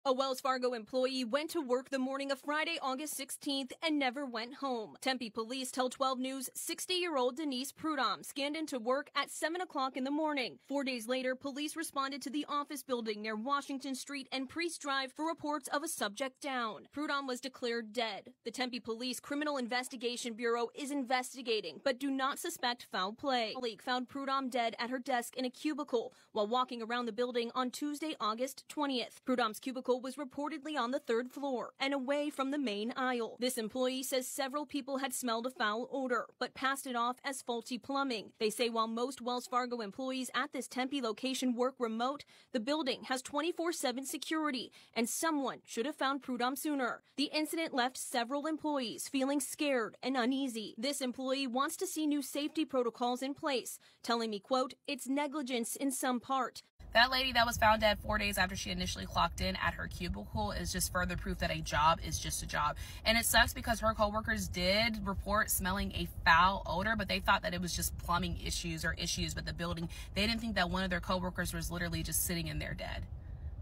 A Wells Fargo employee went to work the morning of Friday, August 16th and never went home. Tempe police tell 12 News 60-year-old Denise Prudhomme scanned into work at 7 o'clock in the morning. 4 days later, police responded to the office building near Washington Street and Priest Drive for reports of a subject down. Prudhomme was declared dead. The Tempe Police Criminal Investigation Bureau is investigating, but do not suspect foul play. A colleague found Prudhomme dead at her desk in a cubicle while walking around the building on Tuesday, August 20th. Prudhomme's cubicle was reportedly on the third floor and away from the main aisle. This employee says several people had smelled a foul odor, but passed it off as faulty plumbing. They say while most Wells Fargo employees at this Tempe location work remote, the building has 24/7 security, and someone should have found Prudhomme sooner. The incident left several employees feeling scared and uneasy. This employee wants to see new safety protocols in place, telling me, quote, "It's negligence in some part." That lady that was found dead 4 days after she initially clocked in at her cubicle is just further proof that a job is just a job. And it sucks because her coworkers did report smelling a foul odor, but they thought that it was just plumbing issues or issues with the building. They didn't think that one of their coworkers was literally just sitting in there dead.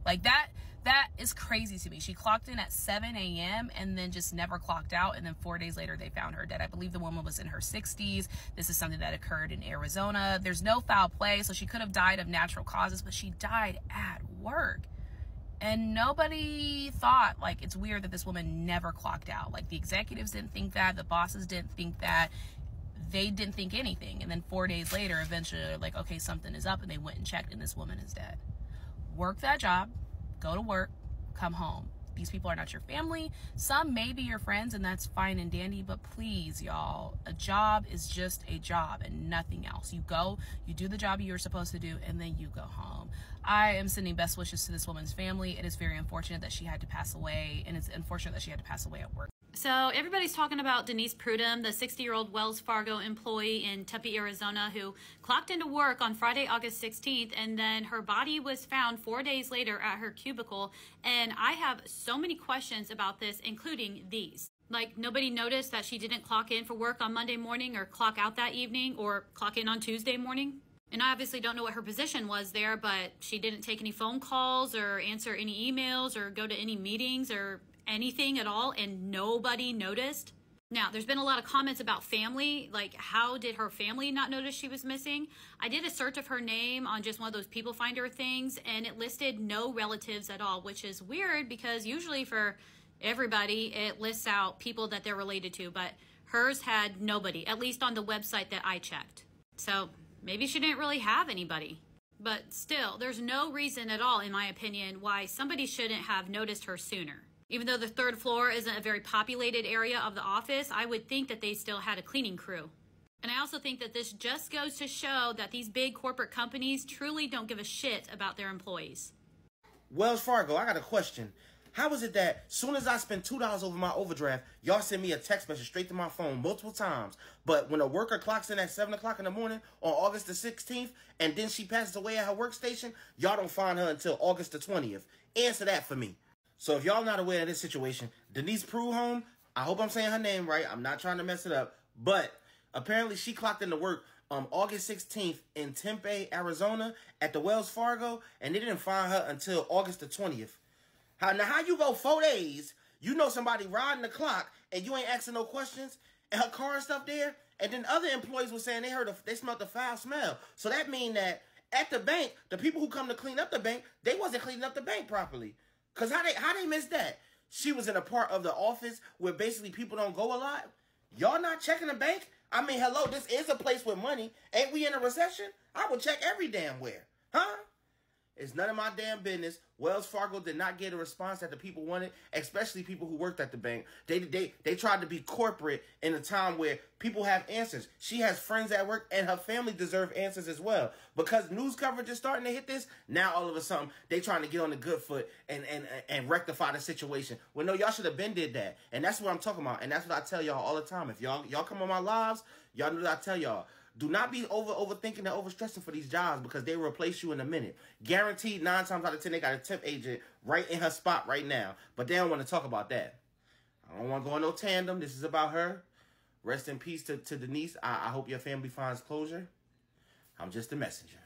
Like that is crazy to me. She clocked in at 7 a.m. and then just never clocked out. And then 4 days later, they found her dead. I believe the woman was in her 60s. This is something that occurred in Arizona. There's no foul play, so she could have died of natural causes, but she died at work. And nobody thought, like, it's weird that this woman never clocked out. Like, the executives didn't think that. The bosses didn't think that. They didn't think anything. And then 4 days later, eventually, they're like, okay, something is up. And they went and checked, and this woman is dead. Work that job, go to work, come home. These people are not your family. Some may be your friends, and that's fine and dandy, but please, y'all, a job is just a job and nothing else. You go, you do the job you're supposed to do, and then you go home. I am sending best wishes to this woman's family. It is very unfortunate that she had to pass away, and it's unfortunate that she had to pass away at work. So everybody's talking about Denise Prudhomme, the 60-year-old Wells Fargo employee in Tempe, Arizona, who clocked into work on Friday, August 16th, and then her body was found 4 days later at her cubicle. And I have so many questions about this, including these. Like, nobody noticed that she didn't clock in for work on Monday morning or clock out that evening or clock in on Tuesday morning? And I obviously don't know what her position was there, but she didn't take any phone calls or answer any emails or go to any meetings or anything at all, and nobody noticed. Now, there's been a lot of comments about family, like how did her family not notice she was missing? I did a search of her name on just one of those people finder things, and it listed no relatives at all, which is weird because usually for everybody it lists out people that they're related to, but hers had nobody, at least on the website that I checked. So maybe she didn't really have anybody. But still, there's no reason at all, in my opinion, why somebody shouldn't have noticed her sooner. Even though the third floor isn't a very populated area of the office, I would think that they still had a cleaning crew. And I also think that this just goes to show that these big corporate companies truly don't give a shit about their employees. Wells Fargo, I got a question. How is it that as soon as I spend $2 over my overdraft, y'all send me a text message straight to my phone multiple times, but when a worker clocks in at 7 o'clock in the morning on August the 16th, and then she passes away at her workstation, y'all don't find her until August the 20th? Answer that for me. So if y'all not aware of this situation, Denise Prudhomme, I hope I'm saying her name right. I'm not trying to mess it up. But apparently she clocked into work August 16th in Tempe, Arizona at the Wells Fargo, and they didn't find her until August the 20th. How you go 4 days, you know somebody riding the clock, and you ain't asking no questions, and her car and stuff there, and then other employees were saying they smelled the foul smell. So that means that at the bank, the people who come to clean up the bank, they wasn't cleaning up the bank properly. Because how they miss that? She was in a part of the office where basically people don't go a lot. Y'all not checking the bank? I mean, hello, this is a place with money. Ain't we in a recession? I would check every damn where. Huh? It's none of my damn business. Wells Fargo did not get a response that the people wanted, especially people who worked at the bank. They tried to be corporate in a time where people have answers. She has friends at work, and her family deserve answers as well. Because news coverage is starting to hit this, now all of a sudden, they trying to get on the good foot and rectify the situation. Well, no, y'all should have been did that. And that's what I'm talking about. And that's what I tell y'all all the time. If y'all come on my lives, y'all know that I tell y'all. Do not be overthinking and overstressing for these jobs because they will replace you in a minute. Guaranteed 9 times out of 10 they got a temp agent right in her spot right now. But they don't want to talk about that. I don't want to go on no tandem. This is about her. Rest in peace to Denise. I hope your family finds closure. I'm just a messenger.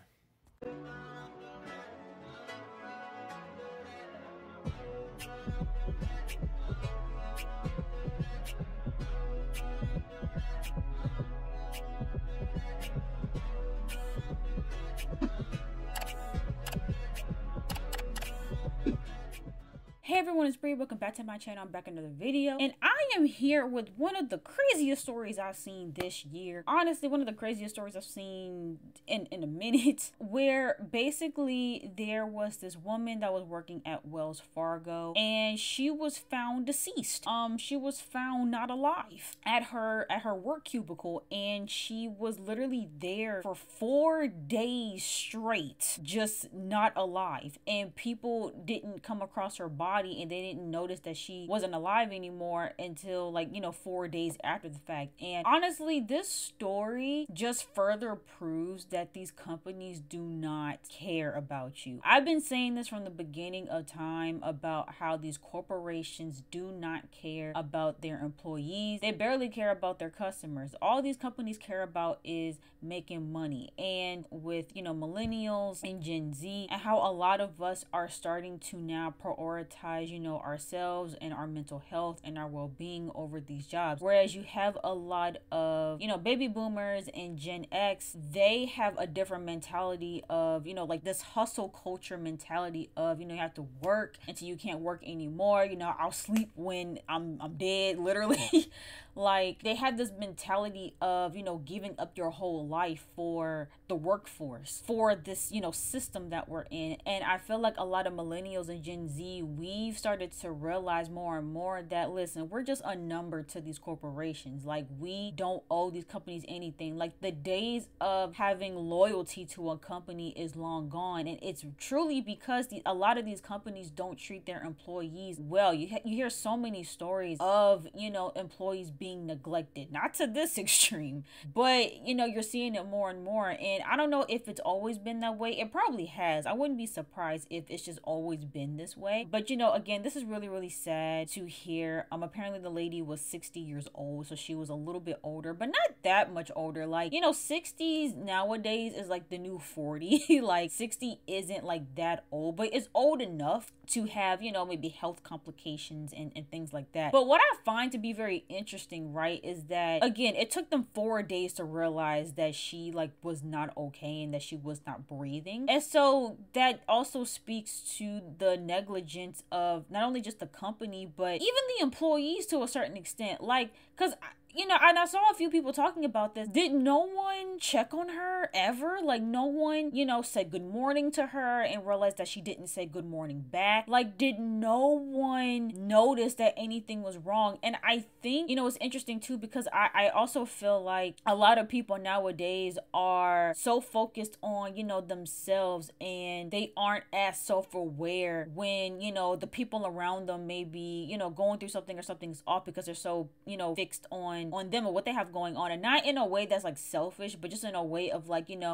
Hey everyone, it's Bree. Welcome back to my channel. I'm back in another video, and I am here with one of the craziest stories I've seen this year. Honestly, one of the craziest stories I've seen in a minute, where basically there was this woman that was working at Wells Fargo, and she was found deceased. She was found not alive at her work cubicle, and she was literally there for 4 days straight, just not alive, and people didn't come across her body, and they didn't notice that she wasn't alive anymore until 4 days after the fact. And honestly, this story just further proves that these companies do not care about you. I've been saying this from the beginning of time about how these corporations do not care about their employees. They barely care about their customers. All these companies care about is making money. And with millennials and Gen Z, and how a lot of us are starting to now prioritize ourselves and our mental health and our well-being over these jobs, whereas you have a lot of baby boomers and Gen X, they have a different mentality of this hustle culture mentality of you have to work until you can't work anymore. I'll sleep when I'm dead, literally. Like, they have this mentality of giving up your whole life for the workforce, for this system that we're in. And I feel like a lot of millennials and Gen Z, we've started to realize more and more that, listen, we're just a number to these corporations. Like, we don't owe these companies anything. Like, the days of having loyalty to a company is long gone, and it's truly because a lot of these companies don't treat their employees well. You hear so many stories of employees being neglected, not to this extreme, but you're seeing it more and more. And I don't know if it's always been that way. It probably has. I wouldn't be surprised if it's just always been this way. But again, this is really, really sad to hear. Apparently the lady was 60 years old, so she was a little bit older, but not that much older. Like 60s nowadays is like the new 40. Like 60 isn't like that old, but it's old enough to have maybe health complications and things like that. But what I find to be very interesting, right, is that again, it took them 4 days to realize that she was not okay and that she was not breathing. And so that also speaks to the negligence of not only just the company, but even the employees to a certain extent. Like, because and I saw a few people talking about this. Did no one check on her ever? Like, no one, said good morning to her and realized that she didn't say good morning back? Like, did no one notice that anything was wrong? And I think, it's interesting too, because I also feel like a lot of people nowadays are so focused on, themselves, and they aren't as self-aware when, the people around them may be, going through something or something's off, because they're so, fixed on them or what they have going on. And not in a way that's selfish, but just in a way of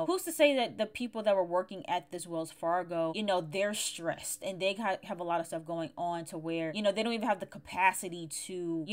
who's to say that the people that were working at this Wells Fargo, they're stressed and they have a lot of stuff going on to where they don't even have the capacity to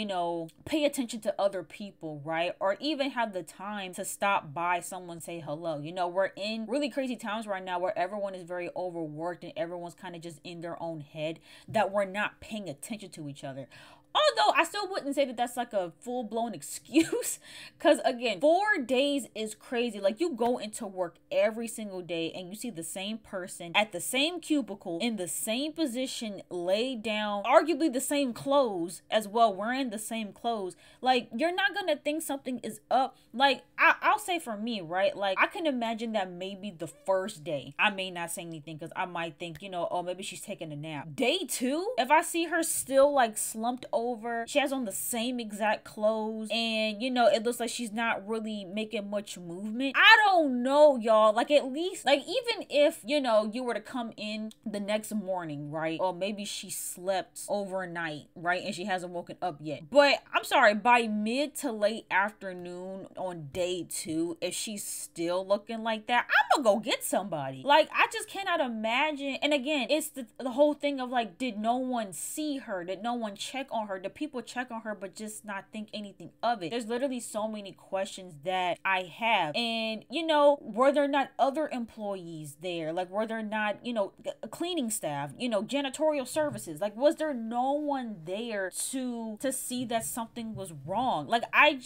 pay attention to other people, right? Or even have the time to stop by someone, say hello. We're in really crazy times right now where everyone is very overworked and everyone's kind of just in their own head, that we're not paying attention to each other. Although I still wouldn't say that that's a full-blown excuse, because again, 4 days is crazy. Like, you go into work every single day and you see the same person at the same cubicle in the same position, laid down, arguably the same clothes as well, wearing the same clothes. Like, you're not gonna think something is up. Like, I'll say for me, right? Like, I can imagine that maybe the first day I may not say anything because I might think, oh, maybe she's taking a nap. Day 2, if I see her still slumped over, she has on the same exact clothes, and it looks like she's not really making much movement, I don't know, y'all. Like, at least, even if you were to come in the next morning, right, or maybe she slept overnight, right, and she hasn't woken up yet, but I'm sorry, by mid to late afternoon on day 2, if she's still looking like that, I'm gonna go get somebody. Like, I just cannot imagine. And again, it's the whole thing of did no one see her? Did no one check on her? her? Do people check on her but just not think anything of it? There's literally so many questions that I have. And, you know, were there not other employees there? Like, were there not, you know, cleaning staff, you know, janitorial services? Like, was there no one there to see that something was wrong? Like, I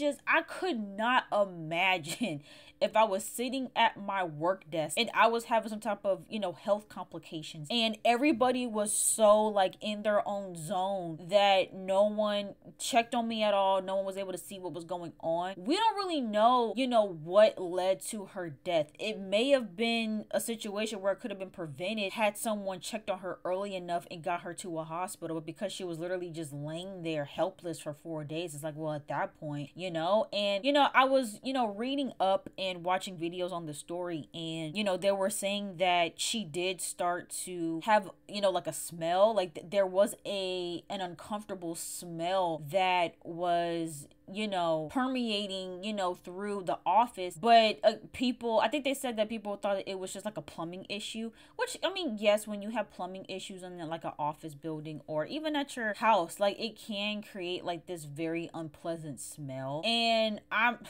could not imagine if I was sitting at my work desk and I was having some type of, you know, health complications and everybody was so like in their own zone that no one checked on me at all. No one was able to see what was going on. We don't really know, you know, what led to her death. It may have been a situation where it could have been prevented had someone checked on her early enough and got her to a hospital, but because she was literally just laying there helpless for 4 days, it's like, well, at that point, you know. And, you know, I was, you know, reading up and watching videos on the story, and, you know, they were saying that she did start to have, you know, like a smell, like there was an uncomfortable smell that was, you know, permeating, you know, through the office. But people, I think they said that people thought it was just like a plumbing issue, which, I mean, yes, when you have plumbing issues in like an office building or even at your house, like it can create like this very unpleasant smell. And I'm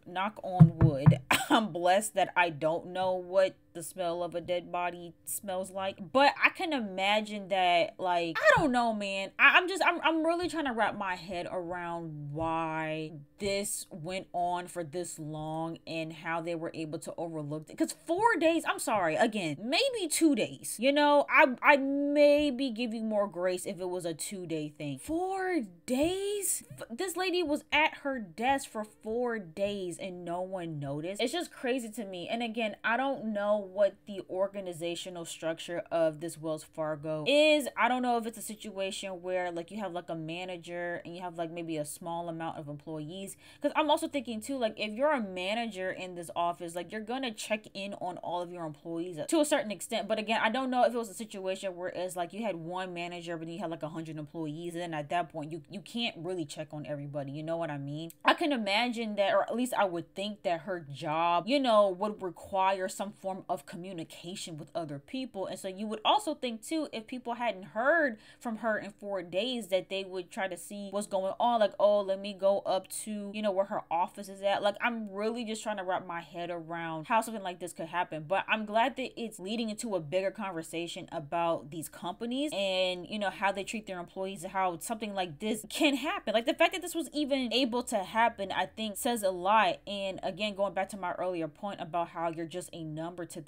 knock on wood, I'm blessed that I don't know what the smell of a dead body smells like, but I can imagine that, like, I don't know, man. I'm really trying to wrap my head around why this went on for this long and how they were able to overlook it. Because 4 days, I'm sorry, again, maybe 2 days, you know, I'd maybe give you more grace if it was a 2-day thing. 4 days? This lady was at her desk for 4 days and no one noticed. It's just crazy to me. And again, I don't know what the organizational structure of this Wells Fargo is. I don't know if it's a situation where like you have like a manager and you have like maybe a small amount of employees, because I'm also thinking too, like if you're a manager in this office, like you're gonna check in on all of your employees to a certain extent. But again, I don't know if it was a situation where it's like you had one manager but you had like 100 employees, and then at that point you can't really check on everybody, you know what I mean? I can imagine that, or at least I would think that her job, you know, would require some form of communication with other people. And so you would also think too, if people hadn't heard from her in 4 days, that they would try to see what's going on, like, oh, let me go up to, you know, where her office is at. Like, I'm really just trying to wrap my head around how something like this could happen. But I'm glad that it's leading into a bigger conversation about these companies and, you know, how they treat their employees and how something like this can happen. Like the fact that this was even able to happen, I think says a lot. And again, going back to my earlier point about how you're just a number to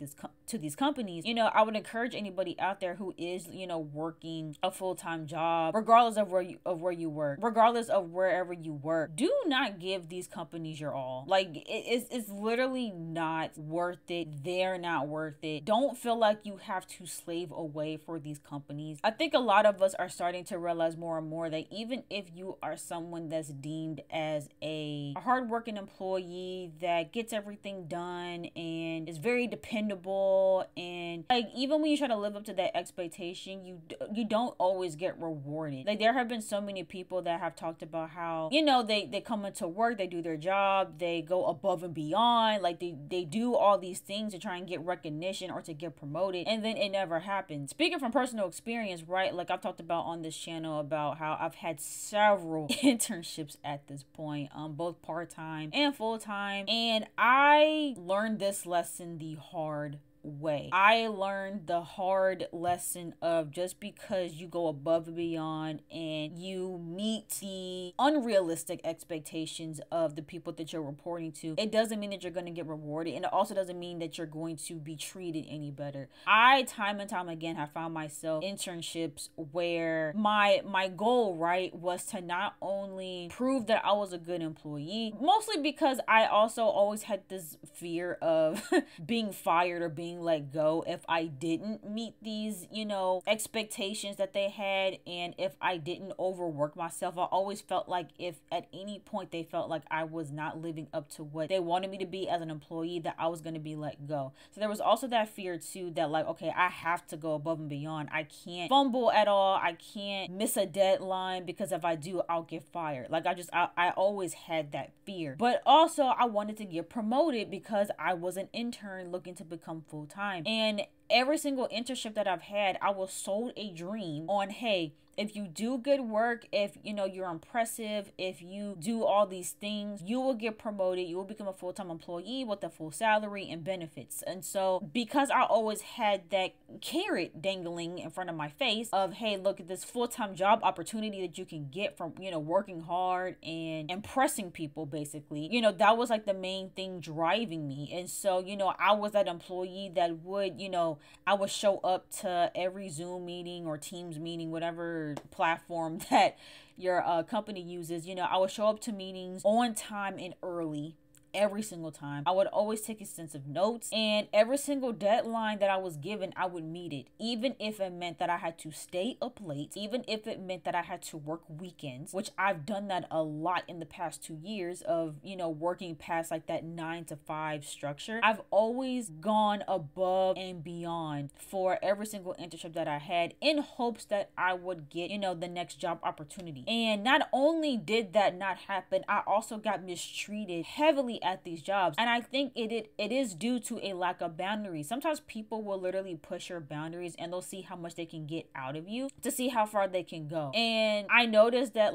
these companies, you know, I would encourage anybody out there who is, you know, working a full-time job, regardless of where you work, regardless of wherever you work, do not give these companies your all. Like it's literally not worth it. They're not worth it. Don't feel like you have to slave away for these companies. I think a lot of us are starting to realize more and more that even if you are someone that's deemed as a hardworking employee that gets everything done and is very dependable, and like even when you try to live up to that expectation, you don't always get rewarded. Like there have been so many people that have talked about how, you know, they come into work, they do their job, they go above and beyond, like they do all these things to try and get recognition or to get promoted, and then it never happens. Speaking from personal experience, right, like I've talked about on this channel about how I've had several internships at this point, both part-time and full-time, and I learned this lesson the hard way. I learned the hard lesson of just because you go above and beyond and you meet the unrealistic expectations of the people that you're reporting to, it doesn't mean that you're going to get rewarded, and it also doesn't mean that you're going to be treated any better. I time and time again have found myself internships where my goal, right, was to not only prove that I was a good employee, mostly because I also always had this fear of being fired or being let go if I didn't meet these, you know, expectations that they had, and if I didn't overwork myself. I always felt like if at any point they felt like I was not living up to what they wanted me to be as an employee, that I was going to be let go. So there was also that fear too, that like, okay, I have to go above and beyond. I can't fumble at all. I can't miss a deadline, because if I do, I'll get fired. Like I always had that fear. But also I wanted to get promoted because I was an intern looking to become full-time. And every single internship that I've had, I was sold a dream on, hey, if you do good work, if you know you're impressive, if you do all these things, you will get promoted, you will become a full-time employee with a full salary and benefits. And so because I always had that carrot dangling in front of my face of, hey, look at this full-time job opportunity that you can get from, you know, working hard and impressing people, basically, you know, that was like the main thing driving me. And so, you know, I was that employee that would, you know, I would show up to every Zoom meeting or Teams meeting, whatever platform that your company uses. You know, I would show up to meetings on time and early. Every single time. I would always take extensive notes, and every single deadline that I was given, I would meet it, even if it meant that I had to stay up late, even if it meant that I had to work weekends, which I've done that a lot in the past 2 years of, you know, working past like that 9 to 5 structure. I've always gone above and beyond for every single internship that I had in hopes that I would get, you know, the next job opportunity. And not only did that not happen, I also got mistreated heavily at these jobs. And I think it is due to a lack of boundaries. Sometimes people will literally push your boundaries and they'll see how much they can get out of you to see how far they can go. And I noticed that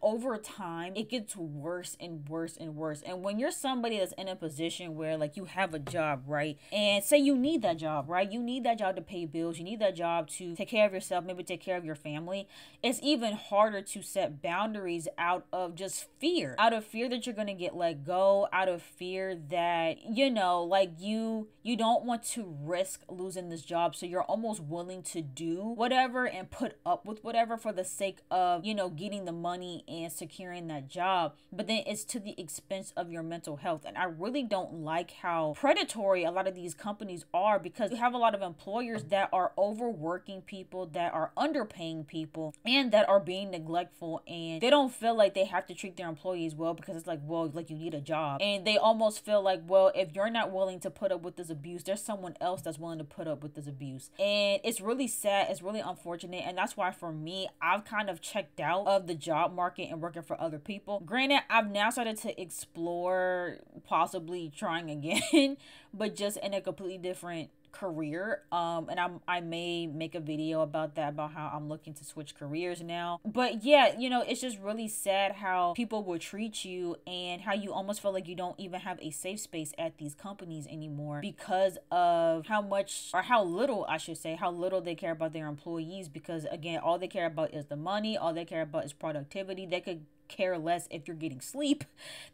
over time, it gets worse and worse and worse. And when you're somebody that's in a position where like you have a job, right? And say you need that job, right? You need that job to pay bills. You need that job to take care of yourself, maybe take care of your family. It's even harder to set boundaries out of just fear. Out of fear that you're going to get let go, out of fear that, you know, like you don't want to risk losing this job, so you're almost willing to do whatever and put up with whatever for the sake of, you know, getting the money and securing that job. But then it's to the expense of your mental health. And I really don't like how predatory a lot of these companies are, because you have a lot of employers that are overworking people, that are underpaying people, and that are being neglectful, and they don't feel like they have to treat their employees well because it's like, well, like you need a job. And they almost feel like, well, if you're not willing to put up with this abuse, there's someone else that's willing to put up with this abuse. And it's really sad. It's really unfortunate. And that's why for me, I've kind of checked out of the job market and working for other people. Granted, I've now started to explore possibly trying again, but just in a completely different career. And I may make a video about that, about how I'm looking to switch careers now. But yeah, you know, it's just really sad how people will treat you and how you almost feel like you don't even have a safe space at these companies anymore because of how much, or how little, I should say, how little they care about their employees. Because again, all they care about is the money. All they care about is productivity. They could care less if you're getting sleep.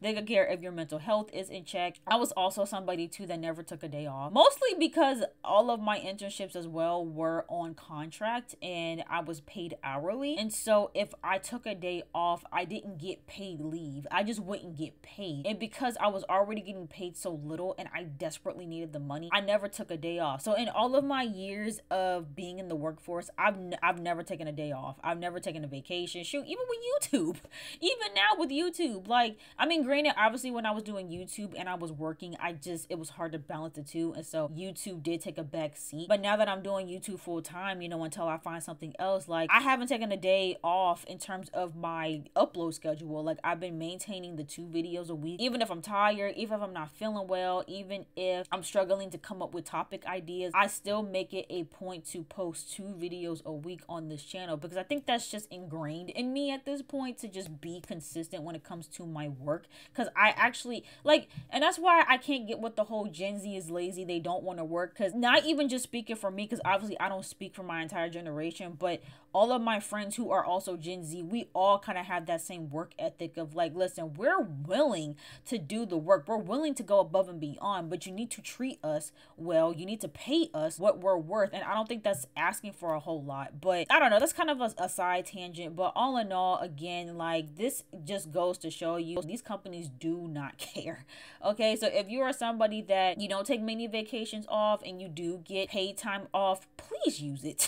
They could care if your mental health is in check. I was also somebody too that never took a day off, mostly because all of my internships as well were on contract and I was paid hourly. And so if I took a day off, I didn't get paid leave. I just wouldn't get paid. And because I was already getting paid so little and I desperately needed the money, I never took a day off. So in all of my years of being in the workforce, I've never taken a day off. I've never taken a vacation. Shoot, even with YouTube. Even now with YouTube, like, I mean, granted, obviously when I was doing YouTube and I was working, it was hard to balance the two. And so YouTube did take a back seat. But now that I'm doing YouTube full time, you know, until I find something else, like I haven't taken a day off in terms of my upload schedule. Like I've been maintaining the 2 videos a week, even if I'm tired, even if I'm not feeling well, even if I'm struggling to come up with topic ideas, I still make it a point to post 2 videos a week on this channel, because I think that's just ingrained in me at this point, to just be consistent when it comes to my work. Because I actually like, and that's why I can't get with the whole Gen Z is lazy, they don't want to work. Because not even just speaking for me, because obviously I don't speak for my entire generation, but all of my friends who are also Gen Z, we all kind of have that same work ethic of like, listen, we're willing to do the work, we're willing to go above and beyond, but you need to treat us well, you need to pay us what we're worth. And I don't think that's asking for a whole lot. But I don't know, that's kind of a side tangent. But all in all, again, like, this just goes to show you these companies do not care. Okay, so if you are somebody that you don't take many vacations off and you do get paid time off, please use it.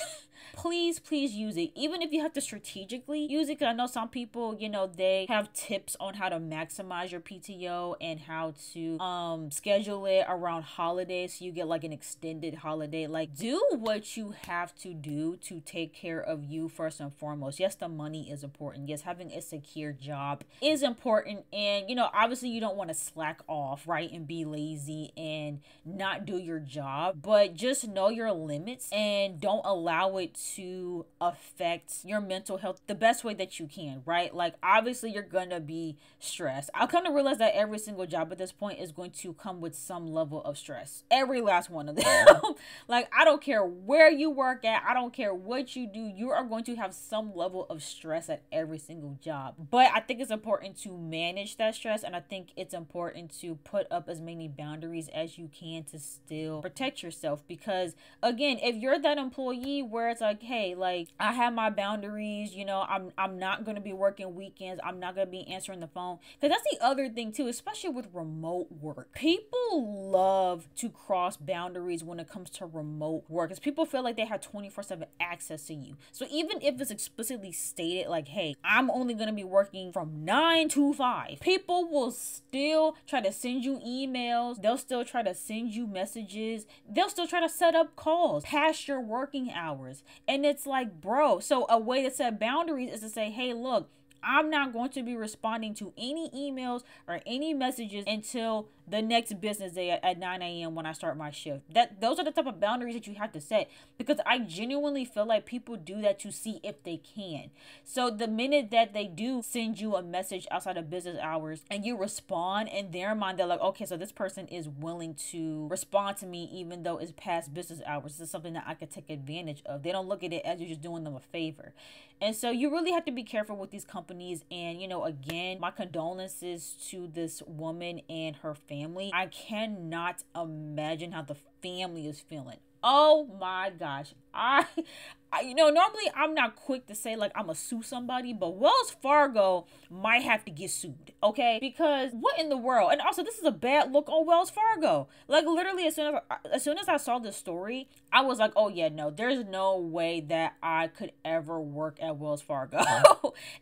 please use it. Even if you have to strategically use it, because I know some people, you know, they have tips on how to maximize your PTO and how to schedule it around holidays so you get like an extended holiday. Like, do what you have to do to take care of you first and foremost. Yes, the money is important. Yes, having a secure job is important. And, you know, obviously you don't want to slack off, right, and be lazy and not do your job, but just know your limits and don't allow it to affect your mental health the best way that you can, right? Like, obviously you're gonna be stressed. I've come to realize that every single job at this point is going to come with some level of stress. Every last one of them. Like, I don't care where you work at, I don't care what you do, you are going to have some level of stress at every single job. But I think it's important to manage that stress, and I think it's important to put up as many boundaries as you can to still protect yourself. Because again, if you're that employee where it's like, hey, like, I have my boundaries, you know, I'm not going to be working weekends, I'm not going to be answering the phone. Because that's the other thing too, especially with remote work. People love to cross boundaries when it comes to remote work, because people feel like they have 24/7 access to you. So even if it's explicitly stated like, hey, I'm only going to be working from 9 to 5, people will still try to send you emails, they'll still try to send you messages, they'll still try to set up calls past your working hours. And it's like, bro, so a way to set boundaries is to say, hey, look, I'm not going to be responding to any emails or any messages until the next business day at 9 a.m. when I start my shift. Those are the type of boundaries that you have to set, because I genuinely feel like people do that to see if they can. So the minute that they do send you a message outside of business hours and you respond, in their mind they're like, okay, so this person is willing to respond to me even though it's past business hours. This is something that I could take advantage of. They don't look at it as you're just doing them a favor. And so you really have to be careful with these companies. And, you know, again, my condolences to this woman and her family. I cannot imagine how the family is feeling. Oh my gosh. You know, normally I'm not quick to say like I'm gonna sue somebody, but Wells Fargo might have to get sued, okay? Because what in the world? And also, this is a bad look on Wells Fargo. Like, literally, as soon as I saw this story, I was like, oh yeah, no, there's no way that I could ever work at Wells Fargo.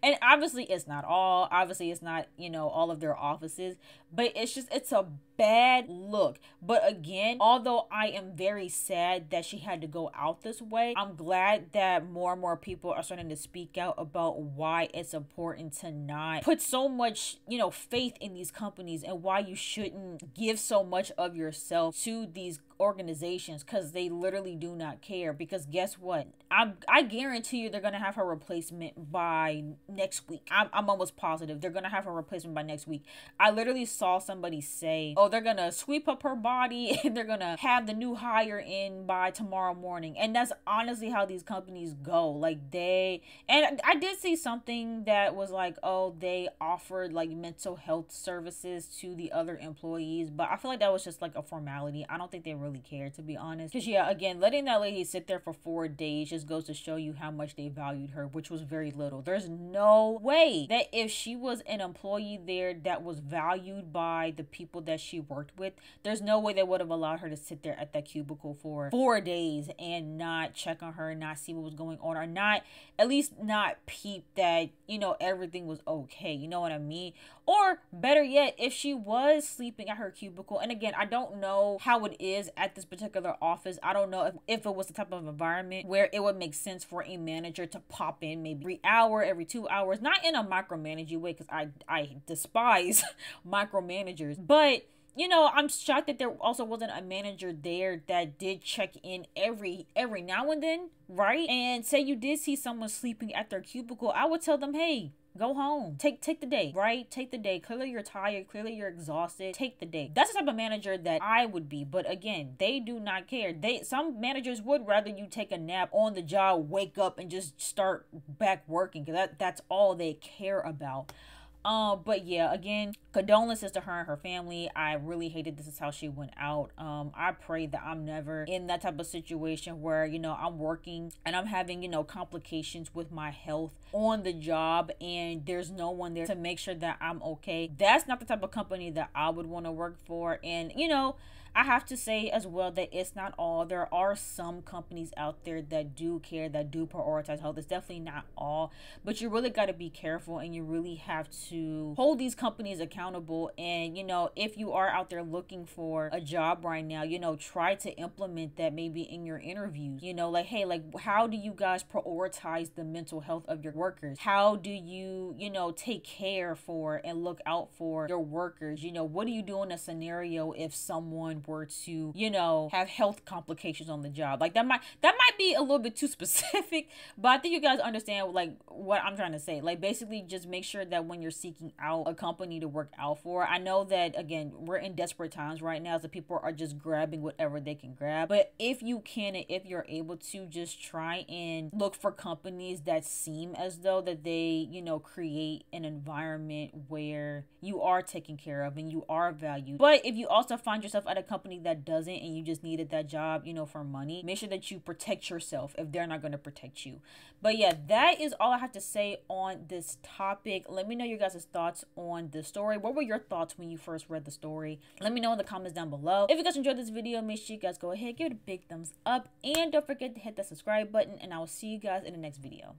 And obviously it's not all, obviously it's not, you know, all of their offices, but it's a bad look. But again, although I am very sad that she had to go out this way, I'm glad that more and more people are starting to speak out about why it's important to not put so much, you know, faith in these companies, and why you shouldn't give so much of yourself to these organizations, because they literally do not care. Because guess what? I guarantee you they're gonna have her replacement by next week. I'm almost positive they're gonna have her replacement by next week. I literally saw somebody say, oh, they're gonna sweep up her body and they're gonna have the new hire in by tomorrow morning. And that's honestly how these companies go. Like, and I did see something that was like, oh, they offered like mental health services to the other employees, but I feel like that was just like a formality. I don't think they really care, to be honest. Because yeah, again, letting that lady sit there for 4 days just goes to show you how much they valued her, which was very little. There's no way that if she was an employee there that was valued by the people that she worked with, there's no way they would have allowed her to sit there at that cubicle for 4 days and not check on her, not see what was going on, or not, at least not peep that, you know, everything was okay. You know what I mean? Or better yet, if she was sleeping at her cubicle, and again, I don't know how it is at this particular office. I don't know if it was the type of environment where it would make sense for a manager to pop in maybe every hour, every 2 hours, not in a micromanaging way, because I despise micromanagers. But, you know, I'm shocked that there also wasn't a manager there that did check in every now and then, right? And say you did see someone sleeping at their cubicle, I would tell them, hey, go home. Take the day, right? Take the day. Clearly you're tired. Clearly you're exhausted. Take the day. That's the type of manager that I would be. But again, they do not care. Some managers would rather you take a nap on the job, wake up, and just start back working, because that's all they care about. But yeah, again, condolences to her and her family. I really hated this is how she went out. I pray that I'm never in that type of situation where, you know, I'm working and I'm having, you know, complications with my health on the job and there's no one there to make sure that I'm okay. That's not the type of company that I would want to work for. And, you know, I have to say as well that it's not all. There are some companies out there that do care, that do prioritize health. It's definitely not all, but you really got to be careful, and you really have to hold these companies accountable. And, you know, if you are out there looking for a job right now, you know, try to implement that maybe in your interviews. You know, like, hey, like, how do you guys prioritize the mental health of your workers? How do you, you know, take care for and look out for your workers? You know, what do you do in a scenario if someone were to, you know, have health complications on the job? Like, that might be a little bit too specific, but I think you guys understand like what I'm trying to say. Like, basically just make sure that when you're seeking out a company to work out for, I know that, again, we're in desperate times right now, so people are just grabbing whatever they can grab, but if you can and if you're able to, just try and look for companies that seem as though that they, you know, create an environment where you are taken care of and you are valued. But if you also find yourself at a company that doesn't and you just needed that job, you know, for money, make sure that you protect yourself if they're not going to protect you. But yeah, that is all I have to say on this topic. Let me know your guys' thoughts on the story. What were your thoughts when you first read the story? Let me know in the comments down below. If you guys enjoyed this video, make sure you guys go ahead, give it a big thumbs up, and don't forget to hit that subscribe button, and I will see you guys in the next video.